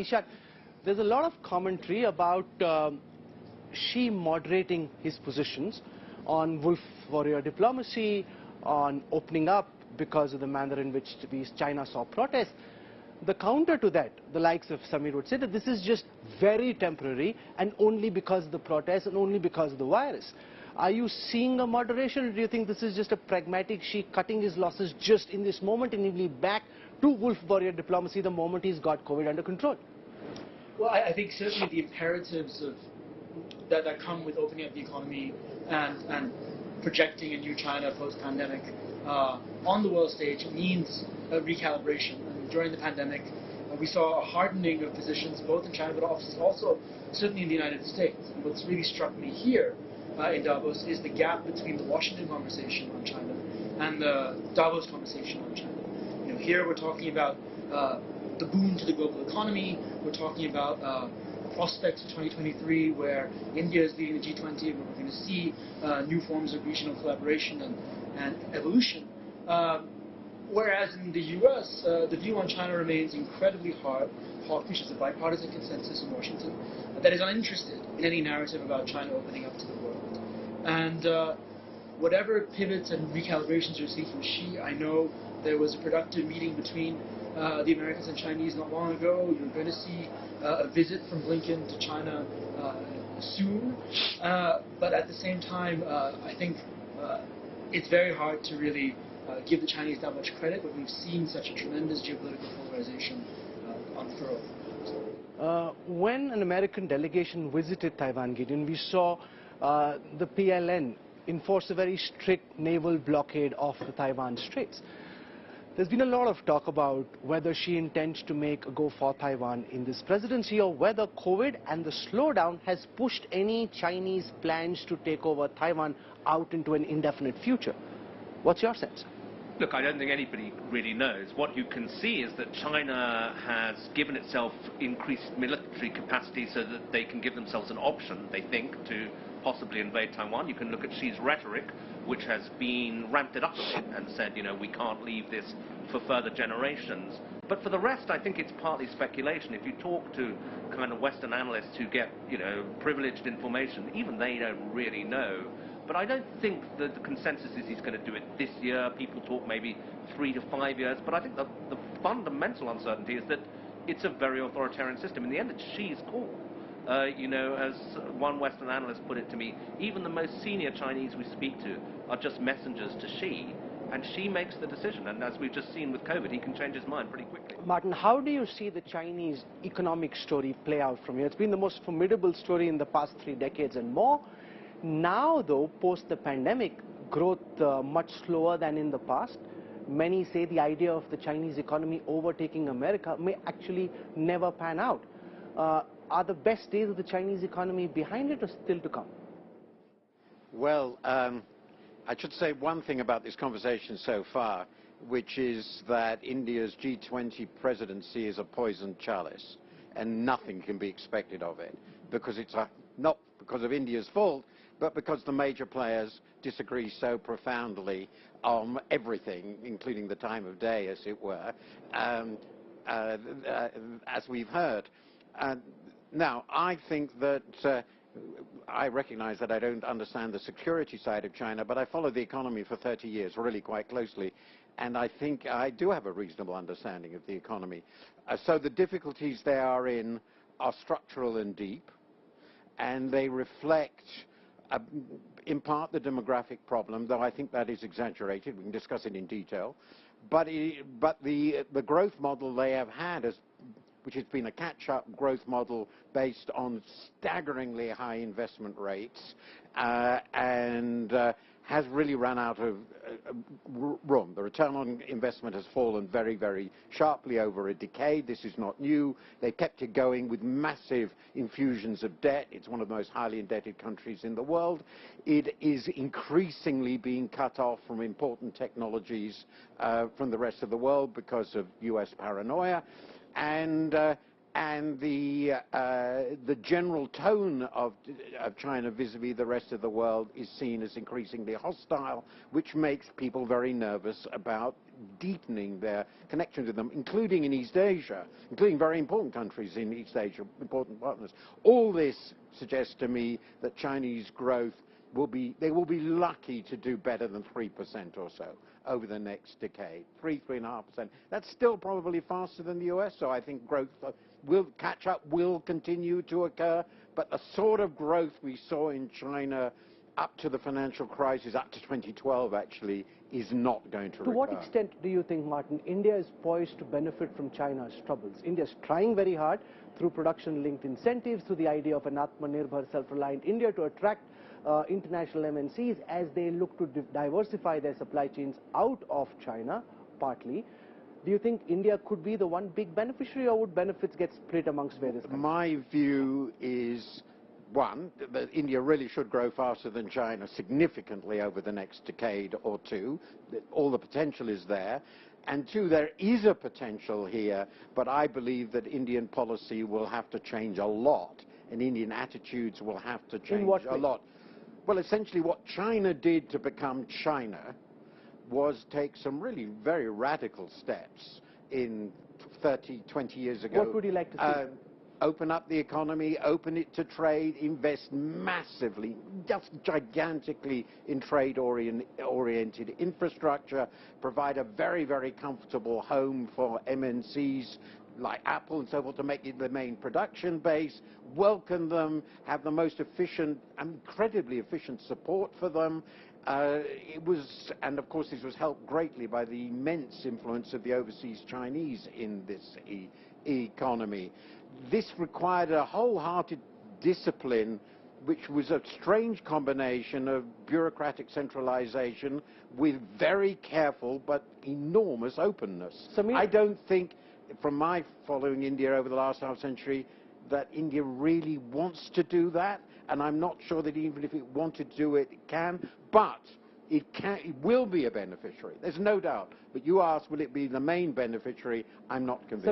Ishan, there's a lot of commentary about Xi moderating his positions on wolf warrior diplomacy, on opening up because of the manner in which China saw protests. The counter to that, the likes of Samir would say that this is just very temporary and only because of the protests and only because of the virus. Are you seeing a moderation, or do you think this is just a pragmatic Xi cutting his losses just in this moment and he'll be back to wolf warrior diplomacy the moment he's got COVID under control? Well, I think certainly the imperatives of that come with opening up the economy and projecting a new China post-pandemic on the world stage means a recalibration. And during the pandemic, we saw a hardening of positions both in China but also certainly in the United States. And what's really struck me here in Davos is the gap between the Washington conversation on China and the Davos conversation on China. You know, here we're talking about the boon to the global economy. We're talking about prospects of 2023 where India is leading the G20 and we're going to see new forms of regional collaboration and evolution. Whereas in the US, the view on China remains incredibly hawkish. There's a bipartisan consensus in Washington that is uninterested in any narrative about China opening up to the world. And whatever pivots and recalibrations you're seeing from Xi, I know there was a productive meeting between the Americans and Chinese not long ago. You're going to see a visit from Blinken to China soon. But at the same time, I think it's very hard to really give the Chinese that much credit when we've seen such a tremendous geopolitical polarization unfurl. When an American delegation visited Taiwan, Gideon, we saw the PLN enforce a very strict naval blockade of the Taiwan Straits. There's been a lot of talk about whether Xi intends to make a go for Taiwan in this presidency, or whether COVID and the slowdown has pushed any Chinese plans to take over Taiwan out into an indefinite future. What's your sense? Look, I don't think anybody really knows. What you can see is that China has given itself increased military capacity so that they can give themselves an option, they think, to possibly invade Taiwan. You can look at Xi's rhetoric, which has been ramped it up a bit and said, you know, we can't leave this for further generations. But for the rest, I think it's partly speculation. If you talk to kind of Western analysts who get, you know, privileged information, even they don't really know. But I don't think that the consensus is he's going to do it this year. People talk maybe 3 to 5 years. But I think the fundamental uncertainty is that it's a very authoritarian system. In the end, it's Xi's call. You know, as one Western analyst put it to me, even the most senior Chinese we speak to are just messengers to Xi. And Xi makes the decision. And as we've just seen with COVID, he can change his mind pretty quickly. Martin, how do you see the Chinese economic story play out from here? It's been the most formidable story in the past 3 decades and more. Now, though, post the pandemic, growth much slower than in the past. Many say the idea of the Chinese economy overtaking America may actually never pan out. Are the best days of the Chinese economy behind it or still to come? Well, I should say one thing about this conversation so far, which is that India's G20 presidency is a poisoned chalice, and nothing can be expected of it, because it's not because of India's fault, but because the major players disagree so profoundly on everything, including the time of day, as it were, as we've heard. Now, I think that I recognize that I don't understand the security side of China, but I followed the economy for 30 years, really quite closely, and I think I do have a reasonable understanding of the economy. So the difficulties they are in are structural and deep, and they reflect in part the demographic problem, though I think that is exaggerated. We can discuss it in detail. But the growth model they have had, which has been a catch-up growth model based on staggeringly high investment rates, and has really run out of room. The return on investment has fallen very, very sharply over a decade. This is not new. They kept it going with massive infusions of debt. It's one of the most highly indebted countries in the world. It is increasingly being cut off from important technologies from the rest of the world because of US paranoia. And the general tone of China vis-a-vis the rest of the world is seen as increasingly hostile, which makes people very nervous about deepening their connections with them, including in East Asia, including very important countries in East Asia, important partners. All this suggests to me that Chinese growth they will be lucky to do better than 3% or so over the next decade. 3.5%. That's still probably faster than the US, so I think growth will catch up, will continue to occur, but the sort of growth we saw in China up to the financial crisis, up to 2012 actually, is not going to recur. To what extent do you think, Martin, India is poised to benefit from China's troubles? India is trying very hard through production-linked incentives, through the idea of an Atmanirbhar, self-reliant India to attract international MNCs as they look to diversify their supply chains out of China, partly. Do you think India could be the one big beneficiary, or would benefits get split amongst various countries? My view is, one, that India really should grow faster than China significantly over the next decade or two. All the potential is there. And two, there is a potential here, but I believe that Indian policy will have to change a lot, and Indian attitudes will have to change a lot. Well, essentially what China did to become China was take some really very radical steps in 20 years ago. What would you like to see? Open up the economy, open it to trade, invest massively, just gigantically in trade-oriented infrastructure, provide a very, very comfortable home for MNCs like Apple and so forth to make it the main production base, welcome them, have the most efficient, incredibly efficient support for them. And of course this was helped greatly by the immense influence of the overseas Chinese in this economy. This required a wholehearted discipline, which was a strange combination of bureaucratic centralization with very careful but enormous openness. I don't think, from my following India over the last half century, that India really wants to do that, and I'm not sure that even if it wanted to do it, it can, but it will be a beneficiary. There's no doubt. But you asked, will it be the main beneficiary? I'm not convinced.